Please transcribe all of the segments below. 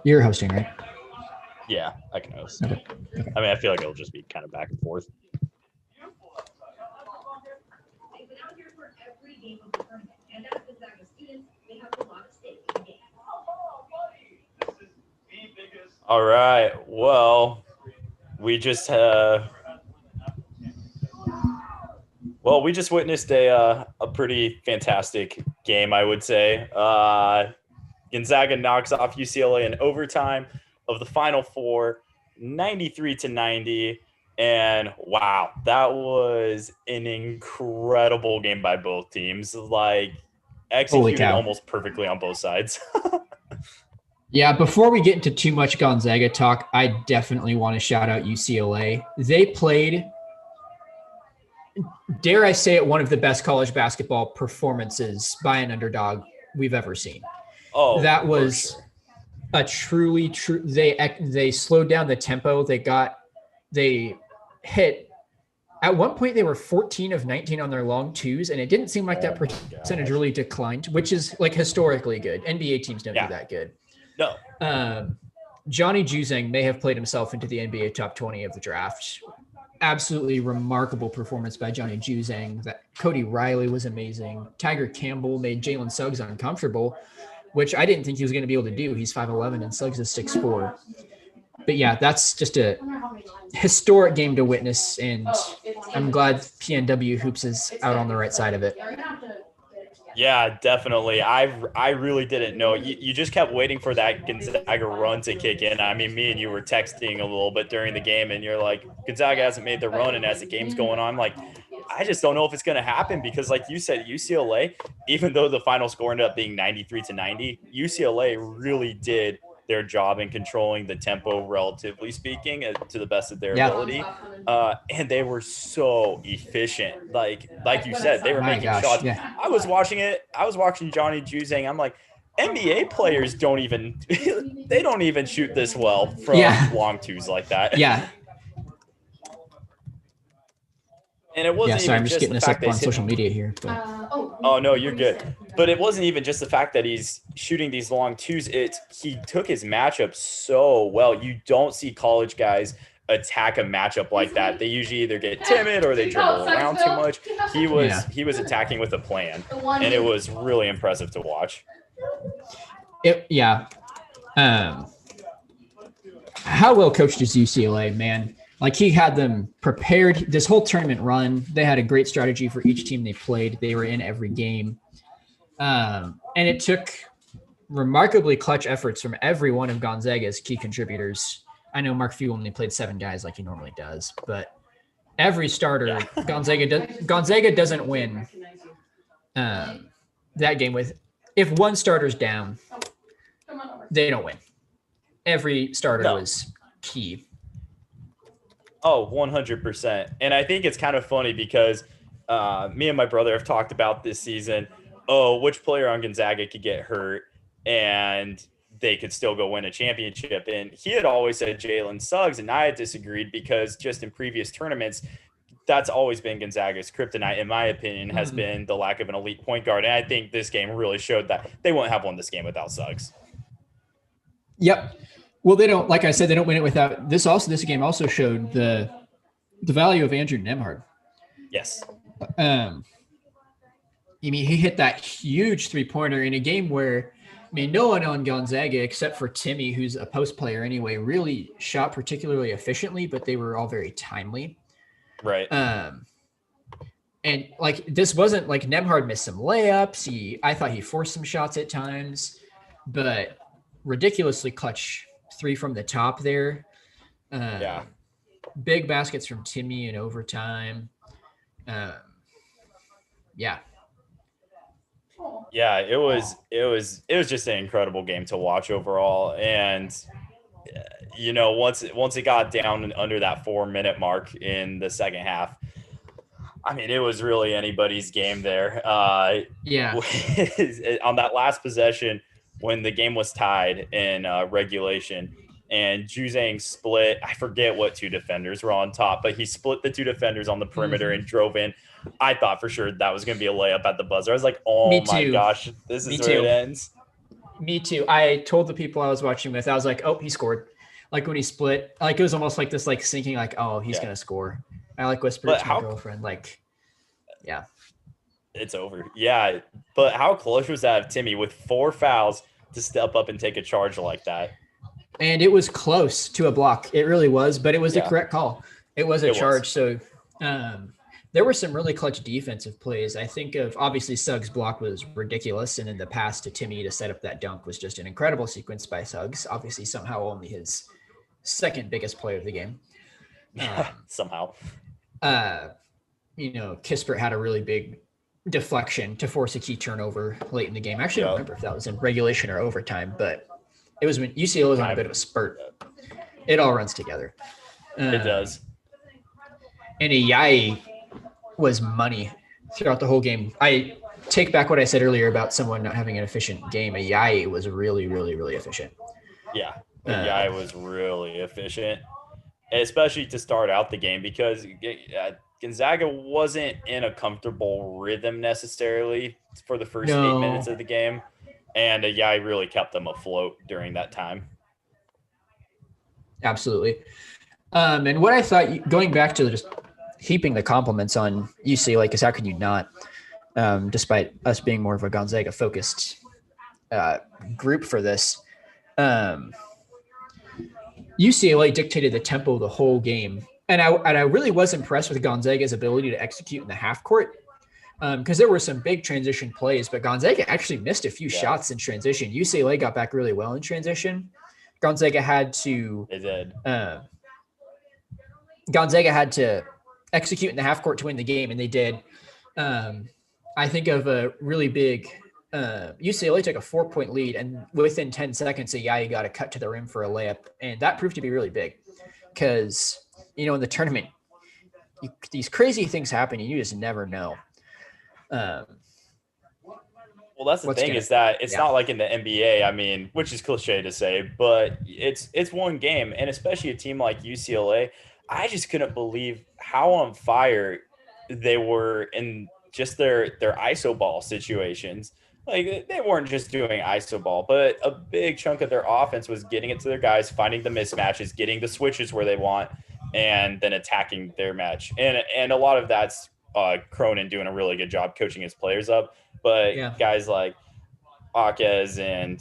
You're hosting, right? Yeah, I can host. Okay. I mean, I feel like it'll just be kind of back and forth. All right. Well, we just witnessed a pretty fantastic game, I would say. Gonzaga knocks off UCLA in overtime of the Final Four, 93-90. And wow, that was an incredible game by both teams. Like, Holy executed cow. almost perfectly on both sides. Yeah, before we get into too much Gonzaga talk, I definitely want to shout out UCLA. They played, dare I say it, one of the best college basketball performances by an underdog we've ever seen. Oh, that was sure. a truly true. They slowed down the tempo. They hit. At one point, they were 14 of 19 on their long twos, and it didn't seem like that percentage really declined, which is like historically good. NBA teams don't do that good. No. Johnny Juzang may have played himself into the NBA top 20 of the draft. Absolutely remarkable performance by Johnny Juzang. That Cody Riley was amazing. Tiger Campbell made Jalen Suggs uncomfortable, which I didn't think he was going to be able to do. He's 5'11" and Suggs is 6'4". But yeah, that's just a historic game to witness, and I'm glad PNW Hoops is out on the right side of it. Yeah, definitely. I really didn't know. You just kept waiting for that Gonzaga run to kick in. I mean, me and you were texting a little bit during the game, and you're like, Gonzaga hasn't made the run, and as the game's going on, I'm like, I just don't know if it's going to happen because, like you said, UCLA, even though the final score ended up being 93-90, UCLA really did their job in controlling the tempo, relatively speaking, to the best of their ability. And they were so efficient. Like you said, they were making shots. Yeah. I was watching it. I was watching Johnny Juzang. I'm like, NBA players don't even shoot this well from long twos like that. Yeah. And it wasn't I'm just getting this up on social media here. But. Oh no, you're good. But it wasn't even just the fact that he's shooting these long twos. He took his matchup so well. You don't see college guys attack a matchup like that. They usually either get timid or they dribble around too much. He was attacking with a plan, and it was really impressive to watch. How well coached is UCLA, man? Like, he had them prepared this whole tournament run. They had a great strategy for each team they played. They were in every game. And it took remarkably clutch efforts from every one of Gonzaga's key contributors. I know Mark Few only played 7 guys like he normally does, but every starter, Gonzaga doesn't win that game with, if one starter's down, they don't win. Every starter was key. Oh, 100%. And I think it's kind of funny because me and my brother have talked about this season, which player on Gonzaga could get hurt and they could still go win a championship. And he had always said Jalen Suggs, and I had disagreed because just in previous tournaments, that's always been Gonzaga's kryptonite, in my opinion, has been the lack of an elite point guard. And I think this game really showed that they wouldn't have won this game without Suggs. Yep. Well, they don't, like I said, they don't win it without this. This game also showed the value of Andrew Nembhard. Yes. I mean, he hit that huge 3-pointer in a game where, I mean, no one on Gonzaga except for Timmy, who's a post player anyway, really shot particularly efficiently, but they were all very timely. Right. And like, this wasn't like Nembhard missed some layups. I thought he forced some shots at times, but ridiculously clutch 3 from the top there. Big baskets from Timmy in overtime. It was just an incredible game to watch overall. And once it got down under that 4-minute mark in the second half, I mean, it was really anybody's game there. On that last possession, when the game was tied in regulation, and Juzang split, I forget what 2 defenders were on top, but he split the 2 defenders on the perimeter and drove in. I thought for sure that was going to be a layup at the buzzer. I was like, oh my gosh, this is where it ends. Me too. I told the people I was watching with, I was like, oh, he scored. Like when he split, like it was almost like this, like sinking, like, oh, he's gonna score. I like whispered it to my girlfriend, like, yeah, it's over. Yeah, but how close was that of Timmy with 4 fouls to step up and take a charge like that? And it was close to a block. It really was, but it was the correct call. It was a charge. So there were some really clutch defensive plays. I think of obviously Suggs' block was ridiculous. And then the pass to Timmy to set up that dunk was just an incredible sequence by Suggs. Obviously, somehow only his second biggest play of the game. Somehow. Kispert had a really big deflection to force a key turnover late in the game. Actually, I don't remember if that was in regulation or overtime, but it was when UCLA was on a bit of a spurt. It all runs together. It does. And Ayayi was money throughout the whole game. I take back what I said earlier about someone not having an efficient game. Ayayi was really, really, really efficient. Yeah, Ayayi was really efficient, especially to start out the game because Gonzaga wasn't in a comfortable rhythm necessarily for the first 8 minutes of the game. And Ayayi really kept them afloat during that time. Absolutely. And what I thought, going back to just heaping the compliments on UCLA, because how could you not, despite us being more of a Gonzaga-focused group for this, UCLA dictated the tempo the whole game. And I really was impressed with Gonzaga's ability to execute in the half court. Because there were some big transition plays, but Gonzaga actually missed a few shots in transition. UCLA got back really well in transition. Gonzaga had to execute in the half court to win the game, and they did. I think of a really big UCLA took a 4-point lead, and within 10 seconds, Ayayi got a cut to the rim for a layup, and that proved to be really big because in the tournament, these crazy things happen, and you just never know. Well, that's the thing is that it's not like in the NBA, I mean, which is cliche to say, but it's one game. And especially a team like UCLA, I just couldn't believe how on fire they were in just their ISO ball situations. Like they weren't just doing ISO ball, but a big chunk of their offense was getting it to their guys, finding the mismatches, getting the switches where they want, and then attacking their match. And a lot of that's Cronin doing a really good job coaching his players up, but guys like Akez and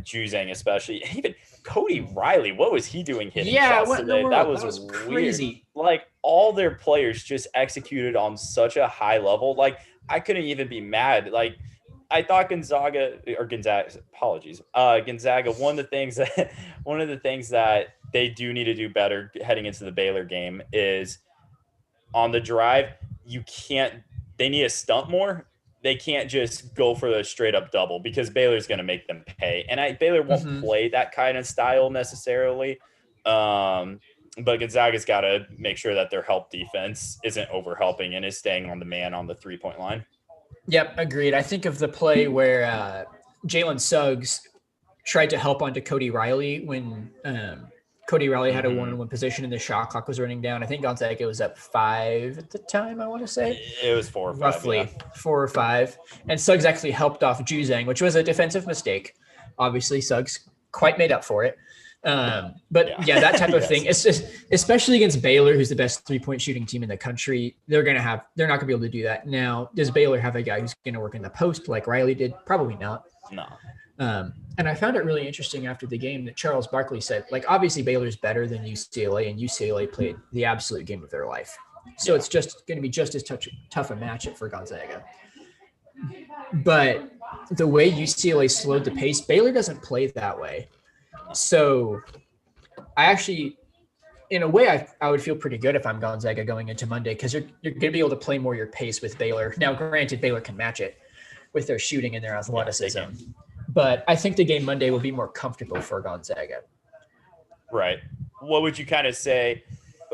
Juzang especially, even Cody Riley, what was he doing hitting shots today? That was crazy. Like all their players just executed on such a high level. Like I couldn't even be mad. Like I thought Gonzaga, one of the things that they do need to do better heading into the Baylor game is on the drive. They need to stunt more. They can't just go for the straight up double because Baylor's going to make them pay. And Baylor won't play that kind of style necessarily. But Gonzaga's got to make sure that their help defense isn't over helping and is staying on the man on the 3-point line. Yep. Agreed. I think of the play where Jalen Suggs tried to help onto Cody Riley when Cody Riley had a 1-on-1 position and the shot clock was running down. I think Gonzaga was up 5 at the time, I want to say. It was 4 or 5. Roughly 4 or 5. And Suggs actually helped off Juzang, which was a defensive mistake. Obviously, Suggs quite made up for it. But that type of thing. It's just, especially against Baylor, who's the best 3-point shooting team in the country, they're not going to be able to do that. Now, does Baylor have a guy who's going to work in the post like Riley did? Probably not. No. And I found it really interesting after the game that Charles Barkley said, like, obviously Baylor's better than UCLA, and UCLA played the absolute game of their life. So it's just going to be just as tough a matchup for Gonzaga. But the way UCLA slowed the pace, Baylor doesn't play that way. So I actually, in a way, I would feel pretty good if I'm Gonzaga going into Monday because you're going to be able to play more your pace with Baylor. Now, granted, Baylor can match it with their shooting and their athleticism. But I think the game Monday will be more comfortable for Gonzaga. Right. What would you kind of say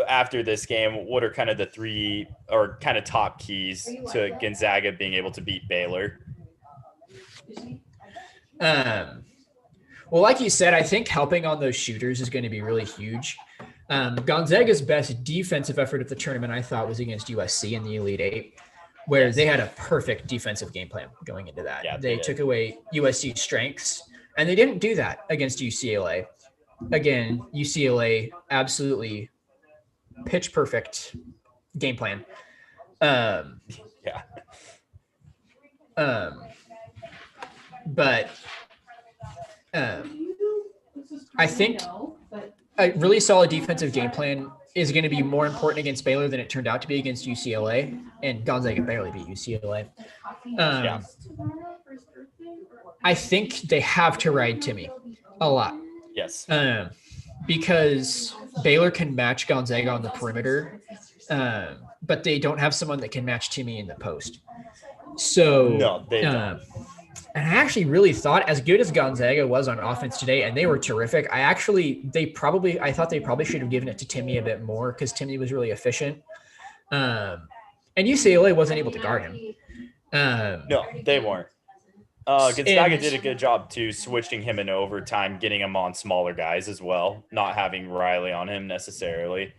after this game? What are kind of the 3 or kind of top keys to Gonzaga being able to beat Baylor? Well, like you said, I think helping on those shooters is going to be really huge. Gonzaga's best defensive effort at the tournament, I thought, was against USC in the Elite Eight, where they had a perfect defensive game plan going into that. Yeah, they took away USC's strengths, And they didn't do that against UCLA. Again, UCLA absolutely pitch perfect game plan. Yeah. But I think a really solid defensive game plan is going to be more important against Baylor than it turned out to be against UCLA, and Gonzaga barely beat UCLA. I think they have to ride Timmy a lot. Yes. Because Baylor can match Gonzaga on the perimeter, but they don't have someone that can match Timmy in the post. So no, they don't. And I actually really thought, as good as Gonzaga was on offense today, and they were terrific, I thought they probably should have given it to Timmy a bit more because Timmy was really efficient. And UCLA wasn't able to guard him. No, they weren't. Gonzaga did a good job too, switching him in overtime, getting him on smaller guys as well, not having Riley on him necessarily.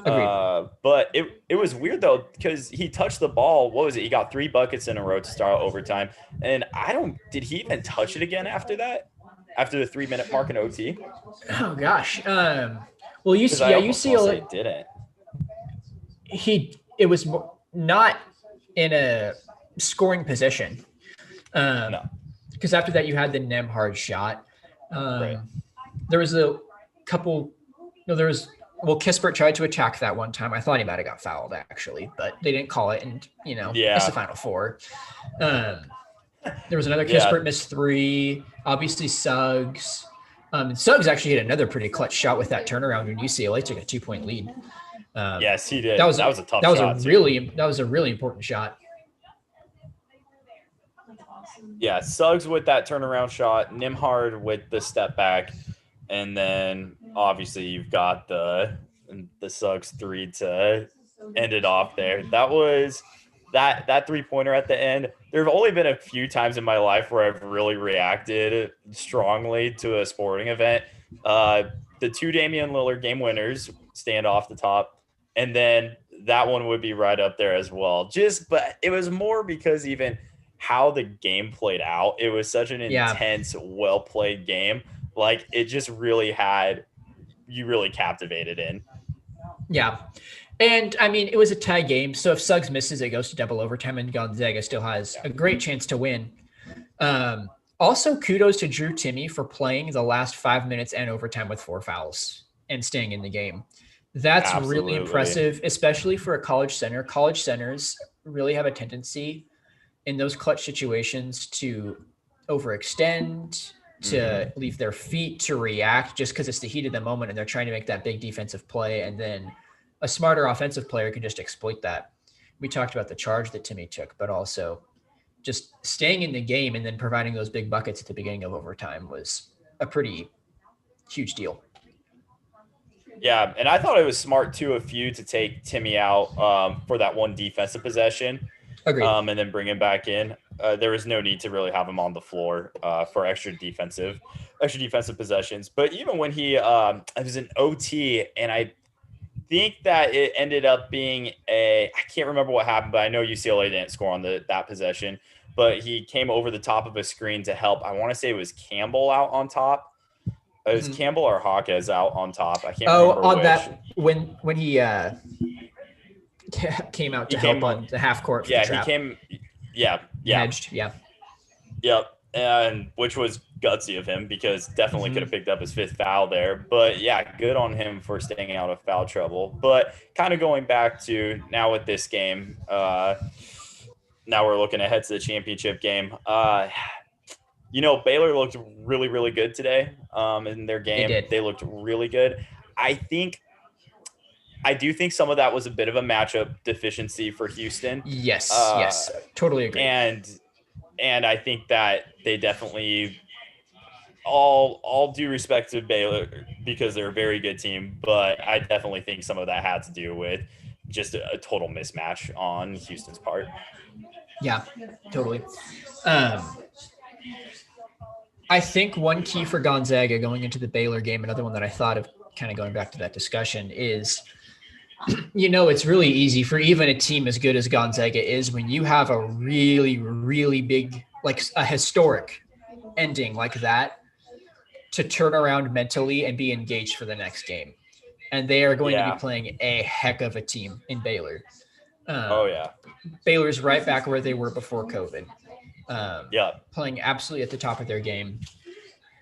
But it was weird though, because he touched the ball. What was it? He got 3 buckets in a row to start overtime. And did he even touch it again after that? After the 3-minute mark in OT? Oh gosh. UCLA didn't. It was not in a scoring position. No. Because after that you had the Nemhard shot. Right. There was a couple. No, there was. Well, Kispert tried to attack that one time. I thought he might have got fouled, actually, but they didn't call it. And, it's the Final Four. There was another Kispert missed 3. Obviously, Suggs. Suggs actually hit another pretty clutch shot with that turnaround when UCLA took a 2-point lead. Yes, he did. That was a tough shot. That was a really important shot. Yeah, Suggs with that turnaround shot, Nimhard with the step back. And then obviously you've got the Suggs 3 to end it off there. That was that 3-pointer at the end. There have only been a few times in my life where I've really reacted strongly to a sporting event. The 2 Damian Lillard game winners stand off the top. And then that one would be right up there as well. But it was more because even how the game played out, it was such an intense, well-played game. Like, it just really you really captivated in. Yeah. And, I mean, it was a tie game. So if Suggs misses, it goes to double overtime, and Gonzaga still has a great chance to win. Also, kudos to Drew Timme for playing the last 5 minutes and overtime with 4 fouls and staying in the game. That's really impressive, especially for a college center. College centers really have a tendency in those clutch situations to overextend, to leave their feet to react just because it's the heat of the moment and they're trying to make that big defensive play. And then a smarter offensive player can just exploit that. We talked about the charge that Timme took, but also just staying in the game and then providing those big buckets at the beginning of overtime was a pretty huge deal. Yeah, and I thought it was smart too of you to take Timme out for that one defensive possession. Agreed. And then bring him back in. There was no need to really have him on the floor for extra defensive possessions. But even when it was an OT, and I think that it ended up being I can't remember what happened, but I know UCLA didn't score on that possession. But he came over the top of a screen to help. I want to say it was Campbell out on top. It was Campbell or Hawkes out on top. I can't remember on which. That when he came out to help on the half court. Yeah, he came. Yeah. Hedged, yeah. Yep, and which was gutsy of him because definitely could have picked up his 5th foul there. But yeah, good on him for staying out of foul trouble. But kind of going back to now with this game, now we're looking ahead to the championship game. Baylor looked really, really good today in their game. They looked really good. I do think some of that was a bit of a matchup deficiency for Houston. Yes, totally agree. And I think that they definitely all due respect to Baylor because they're a very good team, but I definitely think some of that had to do with just a total mismatch on Houston's part. Yeah, totally. I think one key for Gonzaga going into the Baylor game, another one that I thought of kind of going back to that discussion is, it's really easy for even a team as good as Gonzaga is when you have a really, really big, like a historic ending like that to turn around mentally and be engaged for the next game. And they are going to be playing a heck of a team in Baylor. Baylor's right back where they were before COVID. Playing absolutely at the top of their game.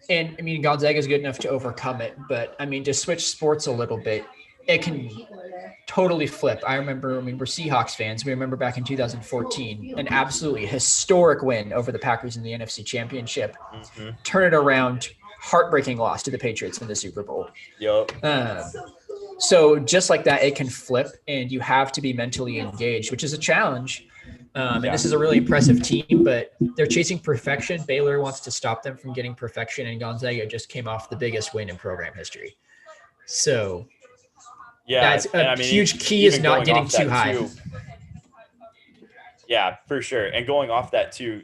And I mean, Gonzaga is good enough to overcome it, but I mean, to switch sports a little bit, it can totally flip. I remember, we're Seahawks fans. We remember back in 2014, an absolutely historic win over the Packers in the NFC Championship. Turn it around, heartbreaking loss to the Patriots in the Super Bowl. So just like that, it can flip, and you have to be mentally engaged, which is a challenge. And this is a really impressive team, but they're chasing perfection. Baylor wants to stop them from getting perfection, and Gonzaga just came off the biggest win in program history. So that's a huge key is not getting too high. Yeah, for sure. And going off that too,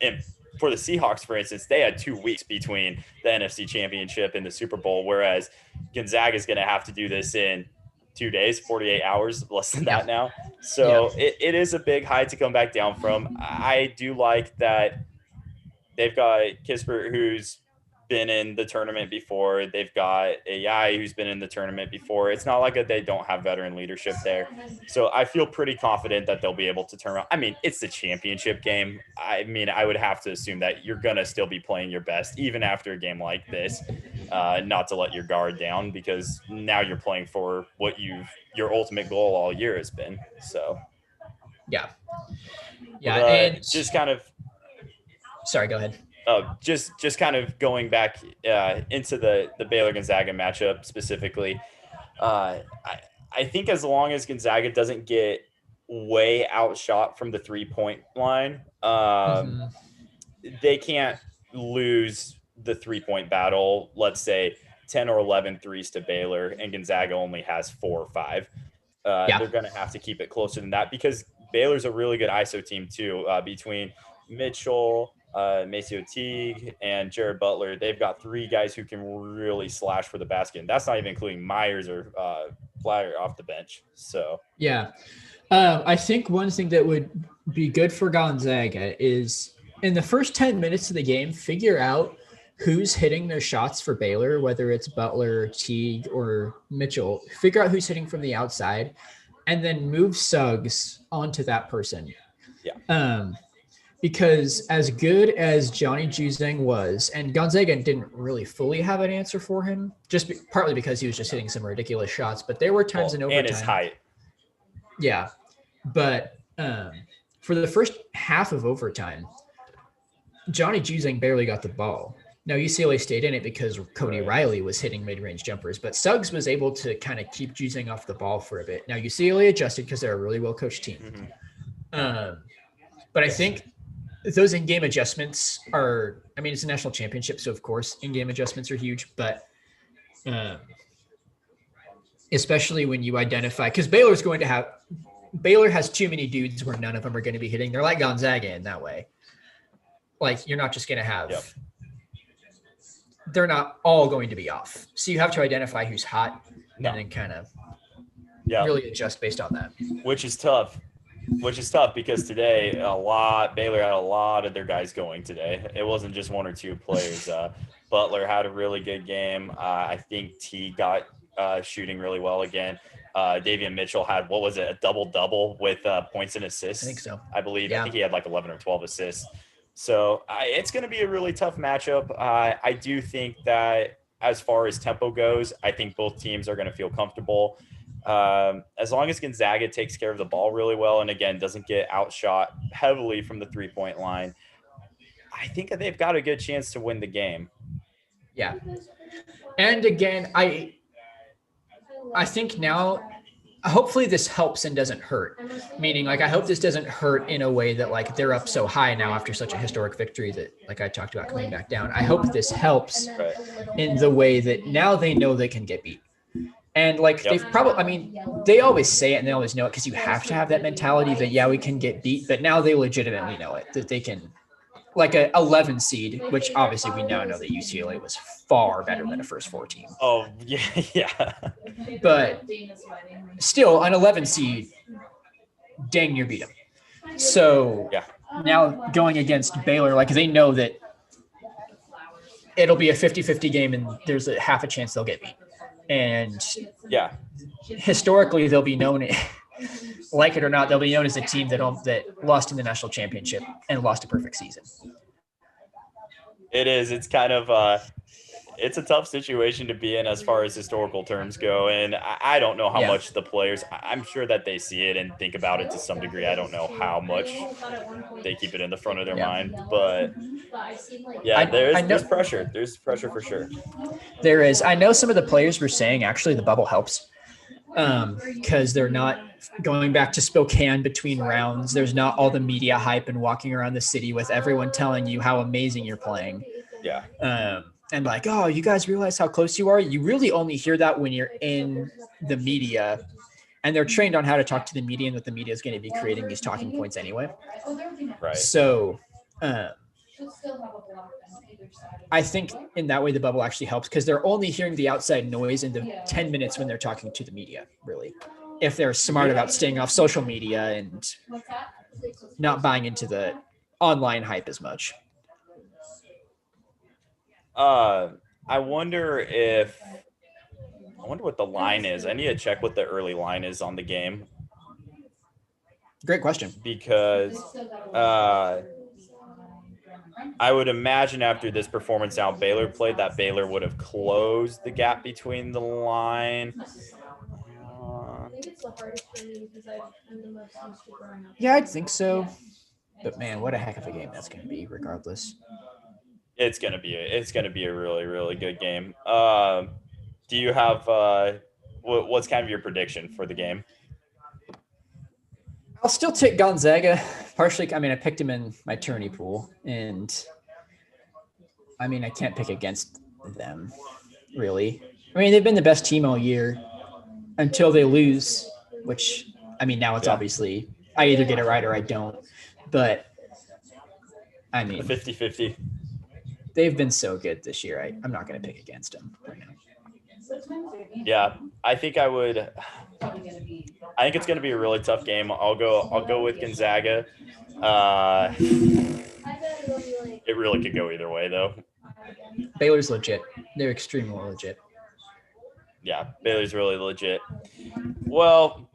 and for the Seahawks, for instance, they had 2 weeks between the NFC Championship and the Super Bowl, whereas Gonzaga is going to have to do this in 2 days, 48 hours, less than that now. So it is a big height to come back down from. I do like that they've got Kispert, who's been in the tournament before. They've got a guy who's been in the tournament before. It's not like they don't have veteran leadership there. So I feel pretty confident that they'll be able to turn around. I mean, it's the championship game. I mean, I would have to assume that you're going to still be playing your best, even after a game like this, not to let your guard down, because now you're playing for what your ultimate goal all year has been. So, and just kind of, sorry, go ahead. Just kind of going back into the Baylor Gonzaga matchup specifically. I think as long as Gonzaga doesn't get way outshot from the 3-point line, they can't lose the 3-point battle. Let's say 10 or 11 threes to Baylor, and Gonzaga only has 4 or 5. They're going to have to keep it closer than that, because Baylor's a really good ISO team too. Between Mitchell, Maceo Teague, and Jared Butler, they've got 3 guys who can really slash for the basket. And that's not even including Myers or Flatter off the bench. So I think one thing that would be good for Gonzaga is in the first 10 minutes of the game, figure out who's hitting their shots for Baylor, whether it's Butler, Teague, or Mitchell. Figure out who's hitting from the outside, and then move Suggs onto that person. Because as good as Johnny Juzang was, and Gonzaga didn't really fully have an answer for him, partly because he was just hitting some ridiculous shots, but there were times in overtime. And his height. Yeah. But for the first half of overtime, Johnny Juzang barely got the ball. Now, UCLA stayed in it because Cody Riley was hitting mid-range jumpers, but Suggs was able to kind of keep Juzang off the ball for a bit. Now, UCLA adjusted because they're a really well-coached team. But I think those in-game adjustments are, I mean, it's a national championship, so of course in-game adjustments are huge, but especially when you identify, because Baylor has too many dudes where none of them are going to be hitting. They're like Gonzaga in that way. Like, you're not just going to have, they're not all going to be off. So you have to identify who's hot and then kind of really adjust based on that. Which is tough because today Baylor had a lot of their guys going today. It wasn't just 1 or 2 players. Butler had a really good game. I think T got shooting really well again. Davian Mitchell had, a double-double with points and assists? I think so. I believe. I think he had like 11 or 12 assists. So it's going to be a really tough matchup. I do think that as far as tempo goes, I think both teams are going to feel comfortable. As long as Gonzaga takes care of the ball really well and, again, doesn't get outshot heavily from the 3-point line, I think that they've got a good chance to win the game. Yeah. And, again, I think now hopefully this helps and doesn't hurt. Meaning, like, I hope this doesn't hurt in a way that, like, they're up so high now after such a historic victory that, like I talked about, coming back down. I hope this helps in the way that now they know they can get beat. And, like, they've probably, I mean, they always say it and they always know it because you have to have that mentality that, we can get beat. But now they legitimately know it, that they can, like, a 11 seed, which obviously we now know that UCLA was far better than a first 4 team. Oh, yeah. But still, an 11 seed, dang near beat them. So now going against Baylor, like, they know that it'll be a 50-50 game, and there's a half a chance they'll get beat. And historically, they'll be known, like it or not, they'll be known as a team that lost in the national championship and lost a perfect season. It is. It's kind of it's a tough situation to be in as far as historical terms go. And I don't know how much the players, I'm sure that they see it and think about it to some degree. I don't know how much they keep it in the front of their mind, but there's pressure. There's pressure for sure. There is. I know some of the players were saying actually the bubble helps because they're not going back to Spokane between rounds. There's not all the media hype and walking around the city with everyone telling you how amazing you're playing. Yeah. And like, oh, you guys realize how close you are? You really only hear that when you're in the media, and they're trained on how to talk to the media and that the media is going to be creating these talking points anyway. Right. So I think in that way the bubble actually helps because they're only hearing the outside noise in the 10 minutes when they're talking to the media, really. If they're smart about staying off social media and not buying into the online hype as much. I wonder what the line is. I need to check what the early line is on the game. Great question. Because I would imagine after this performance now Baylor played, that Baylor would have closed the gap between the line. Yeah, I'd think so. But man, what a heck of a game that's going to be regardless. It's gonna be a really, really good game. Do you have what's kind of your prediction for the game? I'll still take Gonzaga. Partially, I mean, I picked him in my tourney pool, and I mean, I can't pick against them, really. I mean, they've been the best team all year until they lose, which, I mean, now it's obviously I either get it right or I don't. But I mean, 50-50. They've been so good this year. I'm not going to pick against them right now. Yeah, I think it's going to be a really tough game. I'll go with Gonzaga. It really could go either way, though. Baylor's legit. They're extremely legit. Yeah, Baylor's really legit. Well,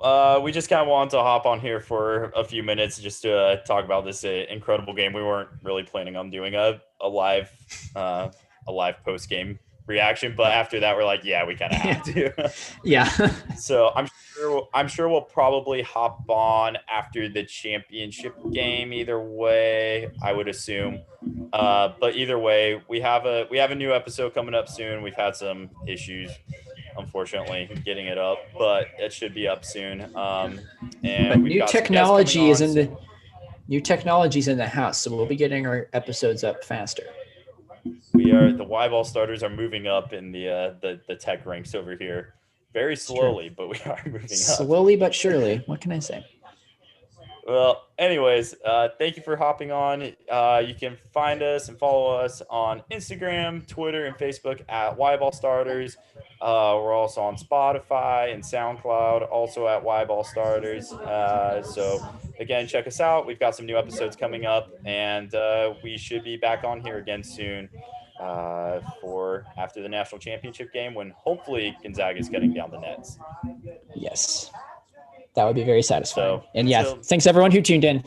we just kind of wanted to hop on here for a few minutes just to talk about this incredible game. We weren't really planning on doing a live post-game reaction, but after that, we're like, yeah, we kind of have to. Yeah. So I'm sure we'll probably hop on after the championship game. Either way, I would assume. But either way, we have a new episode coming up soon. We've had some issues, unfortunately, getting it up, but it should be up soon. And new technology is in the house, so we'll be getting our episodes up faster. The Y-ball starters are moving up in the tech ranks over here, very slowly, but we are moving up. Slowly but surely. What can I say? Well, anyways, thank you for hopping on. You can find us and follow us on Instagram, Twitter, and Facebook at Y-ball starters. We're also on Spotify and SoundCloud, also at Y-ball starters. So again, check us out. We've got some new episodes coming up, and we should be back on here again soon for after the national championship game when hopefully Gonzaga is getting down the nets. Yes. That would be very satisfying. So, and thanks everyone who tuned in.